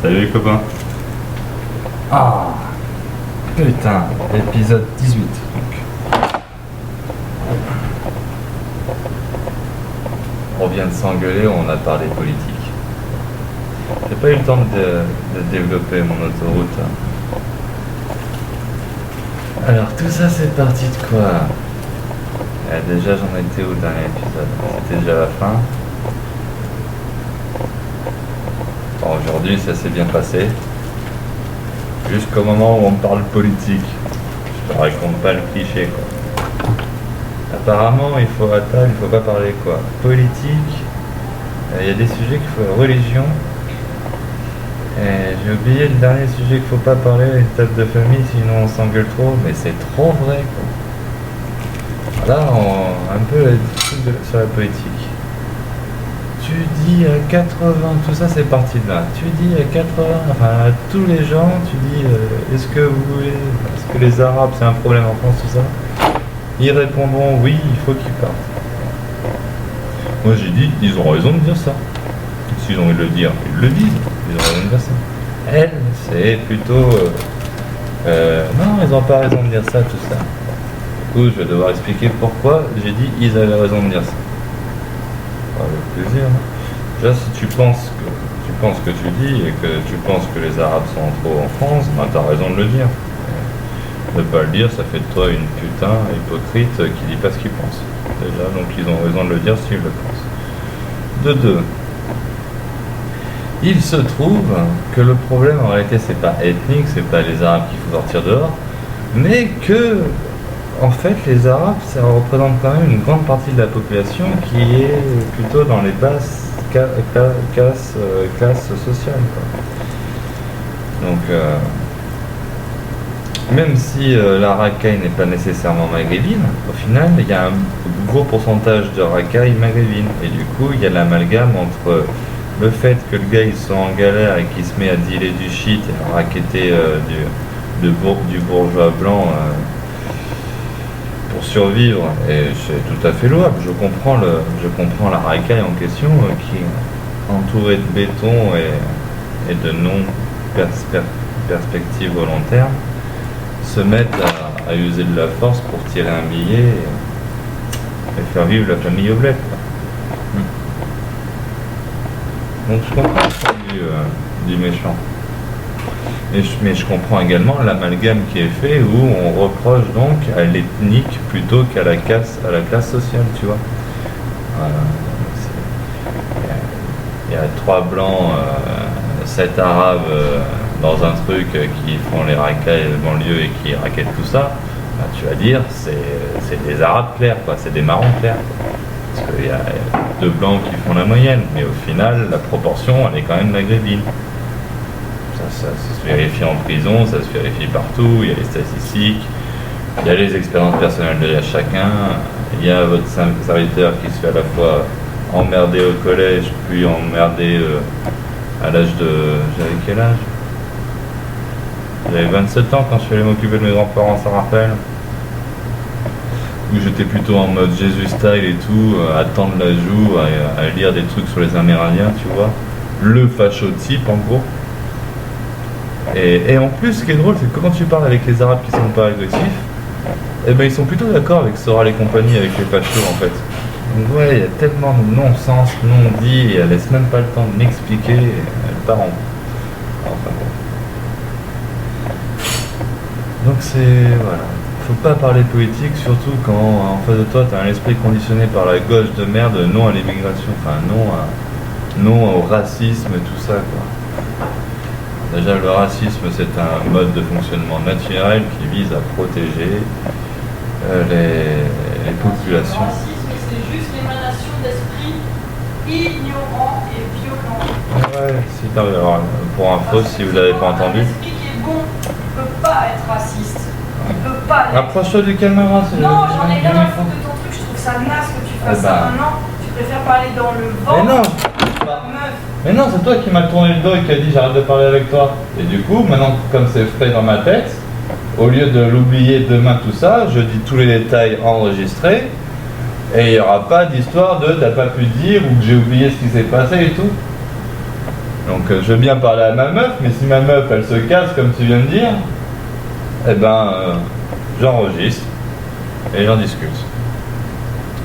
Salut les copains. Ah putain, épisode 18 donc. On vient de s'engueuler, on a parlé politique. J'ai pas eu le temps de développer mon autoroute. Alors tout ça c'est parti de quoi? Déjà j'en étais au dernier épisode, c'était déjà la fin. Bon, aujourd'hui ça s'est bien passé. Jusqu'au moment où on parle politique. Je te raconte pas le cliché quoi. Apparemment il faut pas parler quoi. Politique, il y a des sujets qu'il faut, religion. J'ai oublié le dernier sujet qu'il faut pas parler, les têtes de famille, sinon on s'engueule trop, mais c'est trop vrai quoi. Là, un peu sur la politique. Tu dis à 80, tout ça c'est parti de là. Tu dis à 80, enfin à tous les gens, tu dis est-ce que vous voulez, est-ce que les Arabes c'est un problème en France, tout ça? Ils répondront oui, il faut qu'ils partent. Moi j'ai dit, ils ont raison de dire ça. S'ils ont envie de le dire, ils le disent. Ils ont raison de dire ça. Elle, c'est plutôt... non, ils n'ont pas raison de dire ça, tout ça. Du coup, je vais devoir expliquer pourquoi j'ai dit ils avaient raison de dire ça. Avec plaisir. Déjà, si tu penses que tu dis et que tu penses que les Arabes sont trop en France, ben t'as raison de le dire. Ne pas le dire, ça fait de toi une putain hypocrite qui dit pas ce qu'il pense. Déjà, donc ils ont raison de le dire s'ils le pensent. De deux. Il se trouve que le problème en réalité c'est pas ethnique, c'est pas les Arabes qu'il faut sortir dehors, mais que en fait les Arabes ça représente quand même une grande partie de la population qui est plutôt dans les basses classes sociales quoi. Donc même si la racaille n'est pas nécessairement maghrébine, au final il y a un gros pourcentage de racaille maghrébine et du coup il y a l'amalgame entre le fait que le gars il soit en galère et qu'il se met à dealer du shit et à racketter du bourgeois blanc pour survivre, et c'est tout à fait louable. Je comprends la racaille en question qui est entourée de béton et de non-perspectives volontaires se mettent à user de la force pour tirer un billet et faire vivre la famille au bled quoi. Donc je comprends le point de vue du méchant. Mais je comprends également l'amalgame qui est fait où on reproche donc à l'ethnique plutôt qu'à la classe sociale, tu vois. Il y a 3 blancs, 7 arabes dans un truc qui font les racailles banlieue et qui raquettent tout ça. Bah, tu vas dire c'est des arabes clairs, quoi, c'est des marrons clairs. Parce qu'il y a 2 blancs qui font la moyenne, mais au final, la proportion, elle est quand même maghrébine. Ça se vérifie en prison, ça se vérifie partout, il y a les statistiques, il y a les expériences personnelles de chacun, il y a votre serviteur qui se fait à la fois emmerder au collège, puis emmerder à l'âge de... J'avais quel âge? J'avais 27 ans quand je suis allé m'occuper de mes grands-parents, ça rappelle. Où j'étais plutôt en mode Jésus style et tout, à tendre la joue, à lire des trucs sur les Amérindiens, tu vois. Le facho type, en gros. Et en plus, ce qui est drôle, c'est que quand tu parles avec les Arabes qui sont pas agressifs, eh ben ils sont plutôt d'accord avec Soral et compagnie, avec les fachos, en fait. Donc ouais, il y a tellement de non-sens, non-dit, et elle laisse même pas le temps de m'expliquer, elle part en... Enfin bon. Donc c'est... voilà. Faut pas parler politique, surtout quand en face de toi tu as un esprit conditionné par la gauche de merde, non à l'immigration, enfin non au racisme et tout ça quoi. Déjà le racisme c'est un mode de fonctionnement naturel qui vise à protéger les populations. Le racisme c'est juste l'émanation d'esprits ignorants et violents. Ouais, si t'as alors pour info si vous l'avez pas entendu. Un esprit qui est bon, il peut pas être raciste. Il peut pas l'être. Approche-toi du caméra, c'est... Non, j'en ai rien à foutre de ton truc, je trouve ça naze que tu fasses ça maintenant. Tu préfères parler dans le vent. Mais non. Meuf. Mais non, c'est toi qui m'as tourné le dos et qui a dit j'arrête de parler avec toi. Et du coup, maintenant comme c'est fait dans ma tête, au lieu de l'oublier demain tout ça, je dis tous les détails enregistrés et il n'y aura pas d'histoire de t'as pas pu dire ou que j'ai oublié ce qui s'est passé et tout. Donc je veux bien parler à ma meuf, mais si ma meuf elle se casse comme tu viens de dire, eh ben j'enregistre et j'en discute.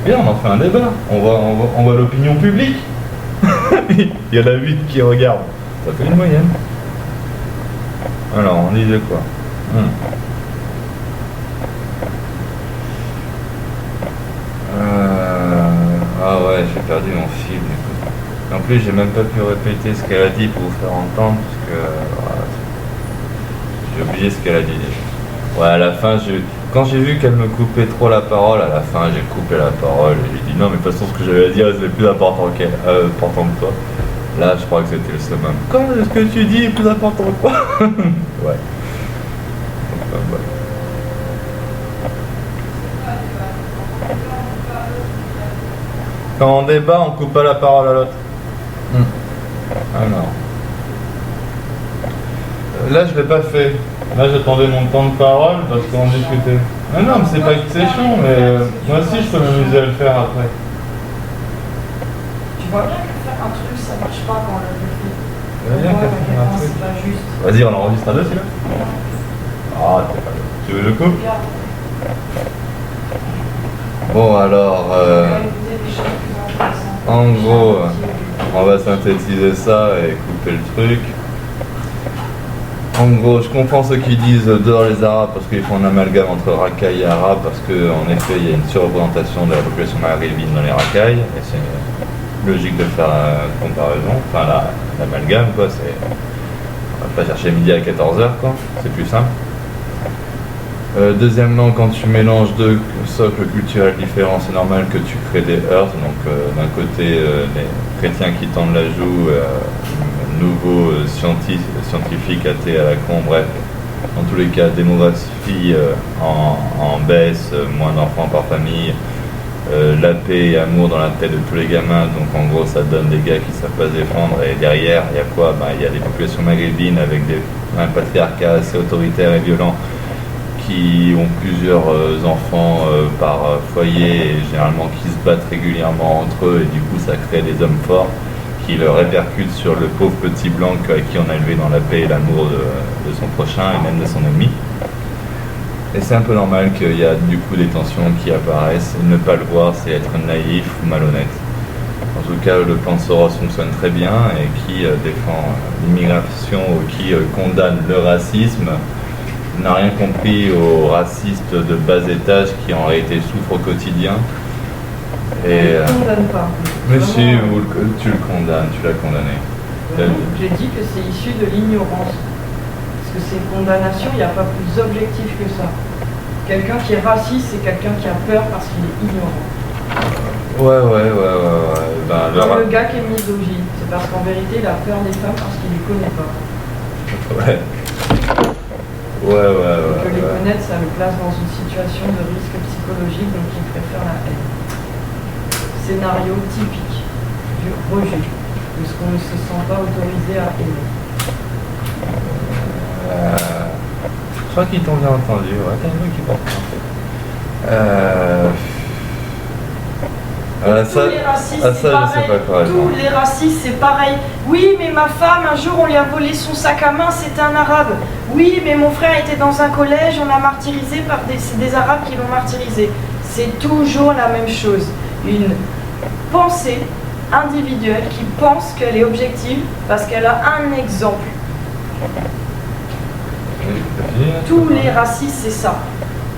Bien, on en fait un débat, on voit l'opinion publique. Il y en a 8 qui regardent. Ça fait une moyenne. Alors, on disait quoi? Ah ouais, j'ai perdu mon fil. En plus, j'ai même pas pu répéter ce qu'elle a dit pour vous faire entendre, parce que j'ai oublié ce qu'elle a dit déjà. Ouais, à la fin, quand j'ai vu qu'elle me coupait trop la parole, à la fin, j'ai coupé la parole et j'ai dit non, mais de toute façon, ce que j'avais à dire, c'est plus important important que toi. Là, je crois que c'était le summum. Quand ce que tu dis est plus important que quoi? Ouais. Enfin, ouais. Quand on débat, on coupe pas la parole à l'autre. Alors. Là, je l'ai pas fait. Là, j'attendais mon temps de parole parce qu'on discutait. Non, mais c'est pas que c'est chiant, mais moi aussi, je peux m'amuser à le faire après. Tu vois bien que faire un truc, ça marche pas quand on le fait. Tu vois bien qu'à faire un truc. C'est pas juste. Vas-y, on enregistre à deux, celui-là. Ah, t'es pas là. Tu veux le coup? Bon, alors, en gros, on va synthétiser ça et couper le truc. En gros, je comprends ceux qui disent dehors les Arabes parce qu'ils font un amalgame entre racailles et Arabes parce qu'en effet, il y a une surreprésentation de la population maghrébine dans les racailles et c'est logique de faire une comparaison. Enfin, l'amalgame, quoi, c'est... On va pas chercher midi à 14h, quoi, c'est plus simple. Deuxièmement, quand tu mélanges deux socles culturels différents, c'est normal que tu crées des heurts. Donc, d'un côté, les chrétiens qui tendent la joue, nouveaux scientifiques athées à la con, bref. Dans tous les cas, démographie en baisse, moins d'enfants par famille, la paix et amour dans la tête de tous les gamins. Donc, en gros, ça donne des gars qui savent pas se défendre. Et derrière, il y a quoi? Il y a des populations maghrébines avec un patriarcat assez autoritaire et violent, qui ont plusieurs enfants par foyer et généralement qui se battent régulièrement entre eux et du coup ça crée des hommes forts qui le répercutent sur le pauvre petit blanc à qui on a élevé dans la paix et l'amour de son prochain et même de son ennemi. Et c'est un peu normal qu'il y a du coup des tensions qui apparaissent. Ne pas le voir, c'est être naïf ou malhonnête. En tout cas, le plan de Soros fonctionne très bien et qui défend l'immigration ou qui condamne le racisme n'a rien compris aux racistes de bas étage qui en réalité souffrent au quotidien. Et, on ne condamne pas. Mais si, tu le condamnes, tu l'as condamné. J'ai dit que c'est issu de l'ignorance. Parce que c'est une condamnation, il n'y a pas plus objectif que ça. Quelqu'un qui est raciste, c'est quelqu'un qui a peur parce qu'il est ignorant. Ouais. Ben, le gars qui est misogyne, c'est parce qu'en vérité, il a peur des femmes parce qu'il ne les connaît pas. Ouais. Que les connaître, ça le place dans une situation de risque psychologique, donc il préfère la haine. Scénario typique du rejet, de ce qu'on ne se sent pas autorisé à aimer. Je crois qu'ils t'ont bien entendu, ouais, t'as une voix qui porte en fait. Tous les racistes, c'est pareil. Tous les racistes, c'est pareil. Oui, mais ma femme, un jour, on lui a volé son sac à main, c'était un arabe. Oui, mais mon frère était dans un collège, on l'a martyrisé par des arabes qui l'ont martyrisé. C'est toujours la même chose. Une pensée individuelle qui pense qu'elle est objective parce qu'elle a un exemple. Tous les racistes, c'est ça.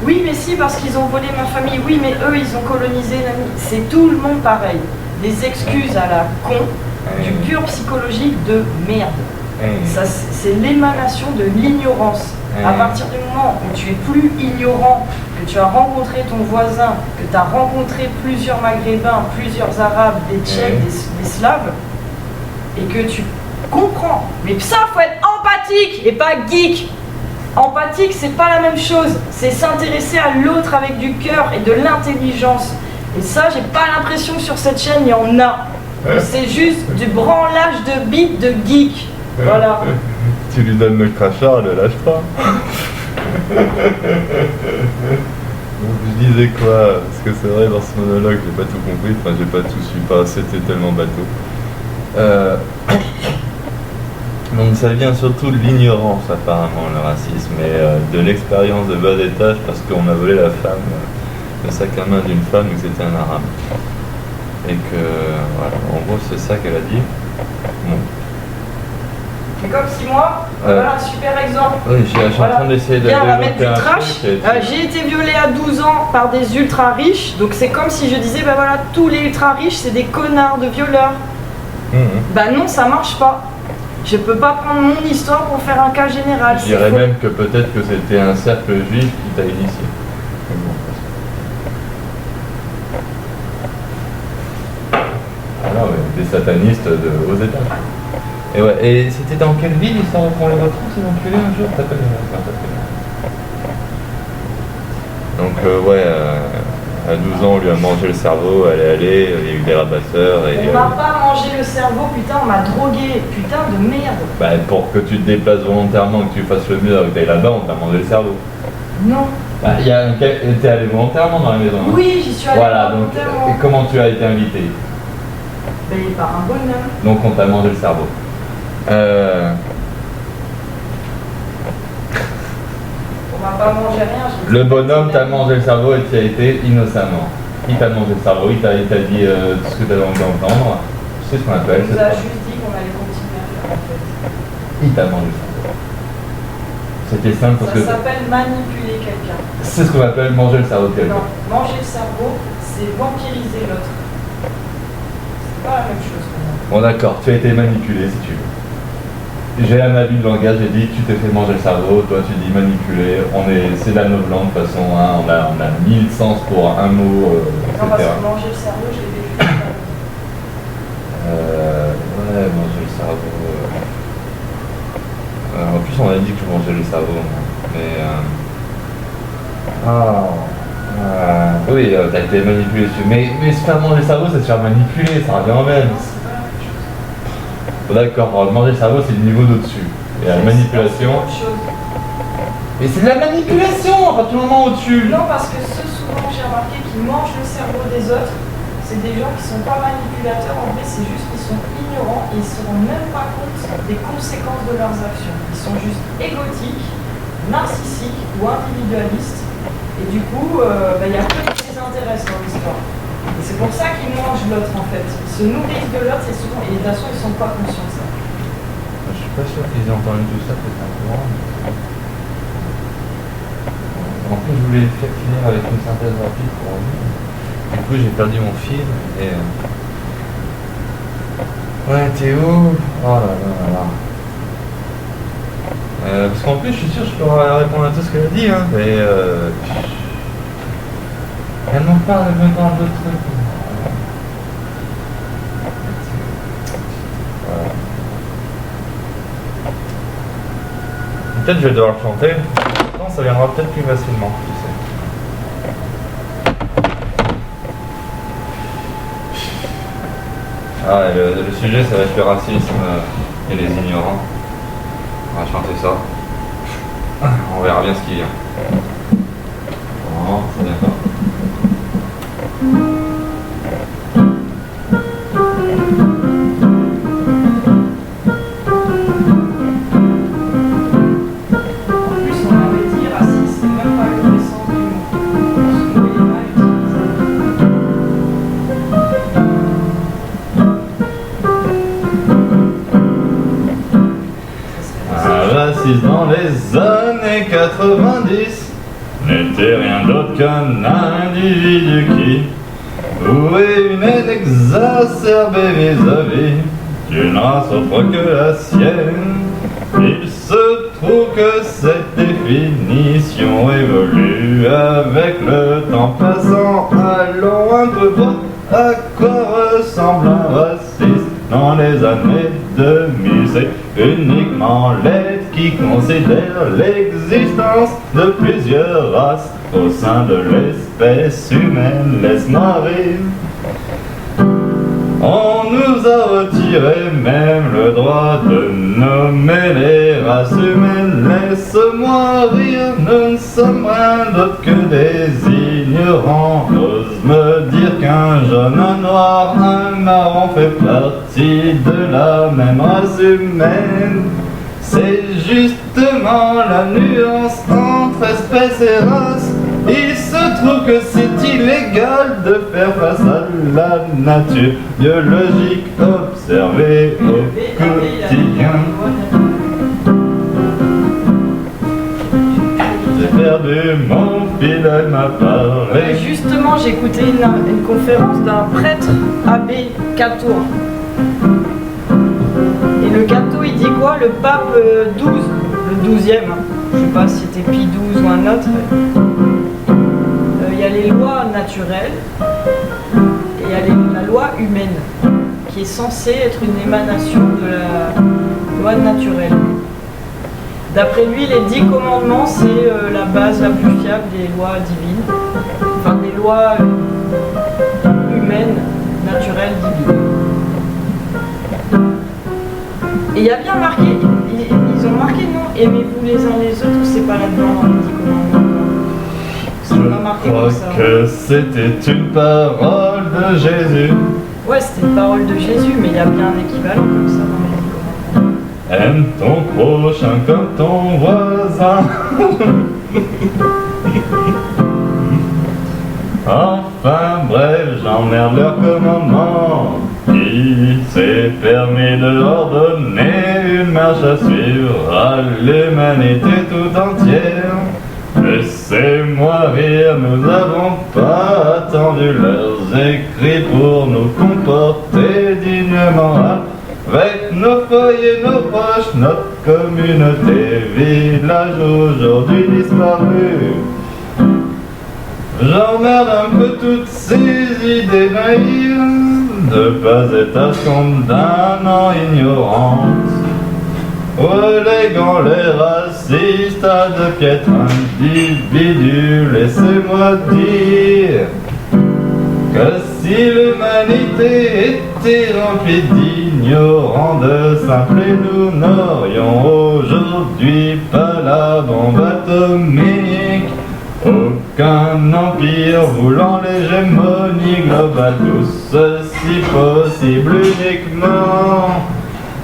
Oui, mais si, parce qu'ils ont volé ma famille. Oui, mais eux, ils ont colonisé l'ami. C'est tout le monde pareil. Des excuses à la con, du pur psychologique de merde. Ça, c'est l'émanation de l'ignorance. À partir du moment où tu es plus ignorant, que tu as rencontré ton voisin, que tu as rencontré plusieurs Maghrébins, plusieurs Arabes, des Tchèques, des Slaves, et que tu comprends. Mais ça, faut être empathique et pas geek. Empathique, c'est pas la même chose. C'est s'intéresser à l'autre avec du cœur et de l'intelligence. Et ça, j'ai pas l'impression que sur cette chaîne, il y en a. C'est juste du branlage de bits de geek. Voilà. Tu lui donnes le crachat, elle ne lâche pas. Donc, je disais quoi? Parce que c'est vrai, dans ce monologue, j'ai pas tout compris. Enfin, j'ai pas tout su. C'était tellement bateau. Ça vient surtout de l'ignorance apparemment, le racisme, et de l'expérience de bas étage parce qu'on a volé la femme, le sac à main d'une femme et que c'était un arabe. Et que, voilà, en gros c'est ça qu'elle a dit. Bon. C'est comme si moi, voilà un super exemple. Oui, je suis en train d'essayer de Viens, on va mettre du développer un trash. truc. J'ai été violée à 12 ans par des ultra riches, donc c'est comme si je disais, bah voilà, tous les ultra riches c'est des connards de violeurs. Bah non, ça marche pas. Je peux pas prendre mon histoire pour faire un cas général. Je dirais même que peut-être que c'était un cercle juif qui t'a initié. Alors, des satanistes aux étages. Et ouais, et c'était dans quelle ville histoire qu'on les retrouve ces enculés un jour? T'appelles Donc ouais, à 12 ans on lui a mangé le cerveau, elle est allée, il y a eu des rabatteurs et... On m'a pas mangé le cerveau, putain, on m'a drogué, putain de merde. Bah pour que tu te déplaces volontairement, que tu fasses le mur et que t'ailles là-bas, on t'a mangé le cerveau. Non. Bah t'es allé volontairement dans la maison. Hein. Oui, j'y suis allée volontairement. Et comment tu as été invité? Ben, par un bonhomme. Donc on t'a mangé le cerveau. On m'a pas mangé rien. Le bonhomme t'a mangé le cerveau et tu as été innocemment. Il t'a mangé le cerveau, il t'a dit tout ce que tu avais envie d'entendre. C'est ce qu'on appelle. Il nous a juste dit qu'on allait continuer à faire en fait. Il t'a mangé le cerveau. C'était simple parce que... Ça s'appelle manipuler quelqu'un. C'est ce qu'on appelle manger le cerveau de quelqu'un. Non, manger le cerveau, c'est vampiriser l'autre. C'est pas la même chose pour moi. Bon d'accord, tu as été manipulé si tu veux. J'ai un abus de langage, j'ai dit tu t'es fait manger le cerveau, toi tu dis manipuler, c'est la note blanc de toute façon, hein, on a 1000 sens pour un mot, etc. Non, parce que manger le cerveau, j'ai vécu. Ouais, manger le cerveau. En plus on a dit que je mangeais le cerveau, mais... oui, t'as été manipulé dessus, mais se faire manger le cerveau c'est se faire manipuler, ça revient en même. D'accord, manger le cerveau c'est le niveau d'au-dessus. Et la manipulation... Mais c'est de la manipulation à partir du moment au-dessus. Non, parce que ceux souvent que j'ai remarqué qui mangent le cerveau des autres, c'est des gens qui sont pas manipulateurs, en vrai c'est juste qu'ils sont ignorants et ils se rendent même pas compte des conséquences de leurs actions. Ils sont juste égotiques, narcissiques ou individualistes. Et du coup, y a que qui les intéresse dans l'histoire. Et c'est pour ça qu'ils mangent l'autre en fait. Ils se nourrissent de l'autre et souvent, et de toute façon ils sont pas conscients de ça. Je suis pas sûr qu'ils aient entendu tout ça, peut-être un courant. En plus je voulais finir avec une synthèse rapide pour revenir. Du coup j'ai perdu mon fil et... Ouais, t'es où? Oh là là là là. Parce qu'en plus je suis sûr que je peux répondre à tout ce qu'elle a dit, hein. Mais elle m'en parle, elle me parle de trucs. Voilà. Peut-être je vais devoir le chanter. Non, ça viendra peut-être plus facilement, tu sais. Ah, et le sujet ça va être le racisme et les ignorants. On va chanter ça. On verra bien ce qui vient. Oh, c'est bien ça. Dans les années 90 n'était rien d'autre qu'un individu qui vouait une haine exacerbée vis-à-vis d'une race autre que la sienne. Il se trouve que cette définition évolue avec le temps passant. Allons un peu voir à quoi ressemble un raciste dans les années 2000. C'est uniquement l'être qui considère l'existence de plusieurs races au sein de l'espèce humaine. Laisse-moi rire. On nous a retiré même le droit de nommer les races humaines. Laisse-moi rire, nous ne sommes rien d'autre que des ignorants. Ose me dire qu'un jaune, un noir, un marron fait partie de la même race humaine. C'est justement la nuance entre espèce et race. Il se trouve que c'est illégal de faire face à la nature biologique observée au quotidien. J'ai perdu mon fil, elle m'a parlé. Justement, j'ai écouté une conférence d'un prêtre, abbé Cato. Et le Cato, il dit quoi? Le pape 12, le 12e, je sais pas si c'était Pie 12 ou un autre. Il y a les lois naturelles et il y a la loi humaine, qui est censée être une émanation de la loi naturelle. D'après lui, les 10 commandements, c'est la base la plus fiable des lois divines, enfin des lois humaines, naturelles, divines. Et il y a bien marqué, ils ont marqué non, aimez-vous les uns les autres, ou c'est pas là-dedans dans les 10 commandements? C'est pas marqué comme ça. Je crois que c'était une parole de Jésus. Ouais, c'était une parole de Jésus, mais il y a bien un équivalent comme ça dans les 10 commandements. Aime ton prochain comme ton voisin. Enfin bref, j'emmerde leur commandement. Qui s'est permis de leur donner une marche à suivre à l'humanité tout entière? Laissez-moi rire, nous n'avons pas attendu leurs écrits pour nous comporter dignement avec nos foyers, nos proches, notre communauté, village aujourd'hui disparu. J'emmerde un peu toutes ces idées naïves de pas être à compte d'un an ignorante, reléguant les racistes à de piètres individus. Laissez-moi dire que si l'humanité était remplie d'ignorants, de simples, nous n'aurions aujourd'hui pas la bombe atomique. Aucun empire voulant l'hégémonie globale, tout ceci possible uniquement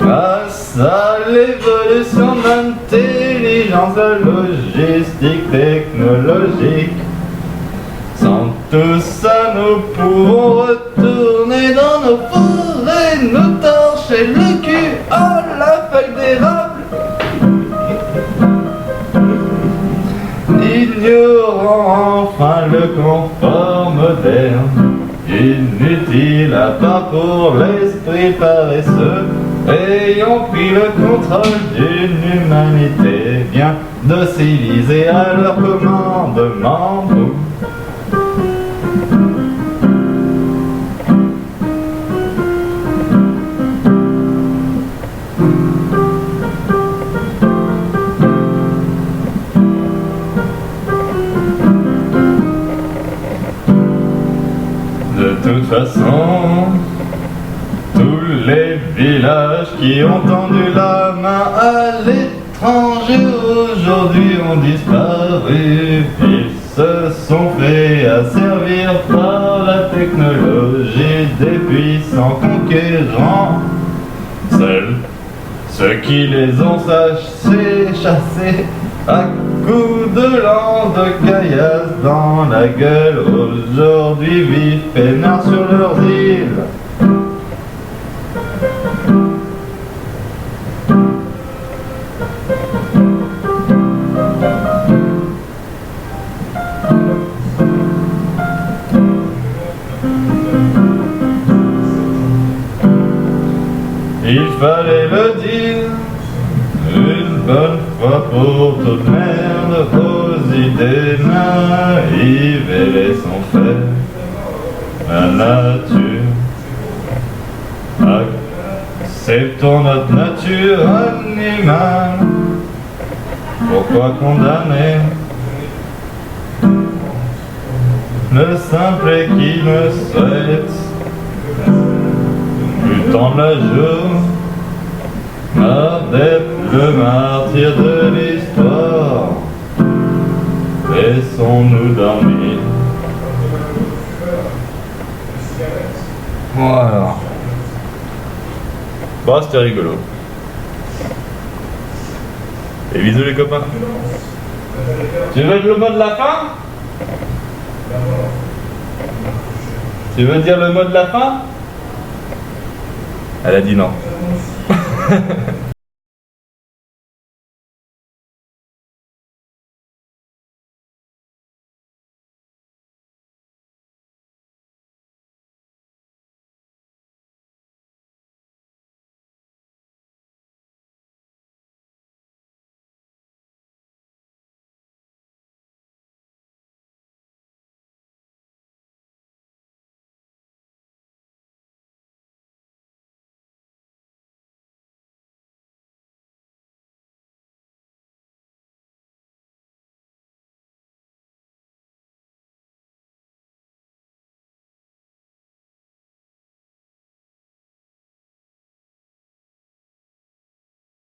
grâce à l'évolution d'intelligence logistique, technologique. Sans tout ça, nous pouvons retourner dans nos forêts, nous torcher le cul à la feuille d'érable. Ignorant enfin le confort moderne, inutile à part pour l'esprit paresseux, ayant pris le contrôle d'une humanité bien docilisée à leur commandement. De toute façon, tous les villages qui ont tendu la main à l'étranger aujourd'hui ont disparu. Ils se sont fait asservir par la technologie des puissants conquérants. Seuls ceux qui les ont chassés à coups de lance de caillasse dans la gueule, aujourd'hui vivent peinards sur leurs îles. Il fallait le dire une bonne fois pour toute merde, aux idées naïves et laissons faire la nature. Acceptons notre nature animale. Pourquoi condamner le simple qui ne souhaite plus tendre la joue, marre d'être le martyr de l'histoire. Laissons-nous dormir. Voilà. Bah, c'était rigolo. Et bisous les copains. Tu veux le mot de la fin? Tu veux dire le mot de la fin? Elle a dit non.